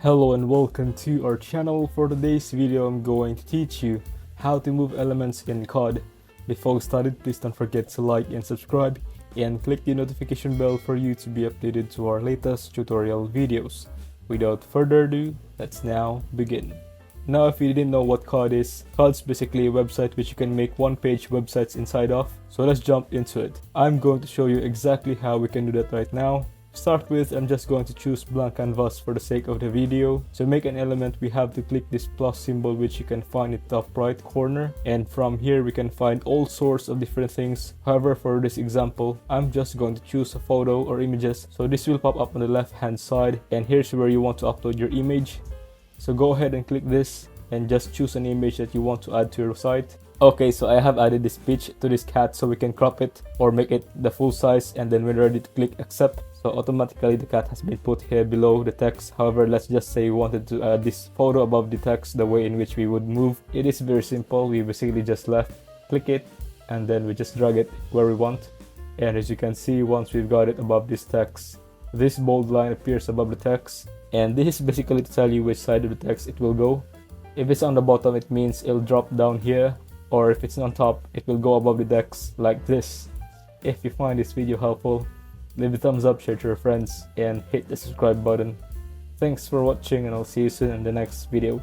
Hello and welcome to our channel. For today's video, I'm going to teach you how to move elements in COD. Before we start, please don't forget to like and subscribe and click the notification bell for you to be updated to our latest tutorial videos. Without further ado, let's now begin. Now, if you didn't know what COD is basically a website which you can make one-page websites inside of. So let's jump into it. I'm going to show you exactly how we can do that right now. To start with, I'm just going to choose blank canvas for the sake of the video. To make an element, we have to click this plus symbol which you can find in the top right corner, and from here we can find all sorts of different things. However, for this example, I'm just going to choose a photo or images, so this will pop up on the left hand side, and here's where you want to upload your image. So go ahead and click this and just choose an image that you want to add to your site. Okay, so I have added this pitch to this cat so we can crop it or make it the full size, and then when ready to click accept, so automatically the cat has been put here below the text. However, let's just say we wanted to add this photo above the text, the way in which we would move. It is very simple. We basically just left click it and then we just drag it where we want, and as you can see, once we've got it above this text, this bold line appears above the text, and this is basically to tell you which side of the text it will go. If it's on the bottom, it means it'll drop down here, or if it's on top, it will go above the text like this. If you find this video helpful, leave a thumbs up, share to your friends, and hit the subscribe button. Thanks for watching, and I'll see you soon in the next video.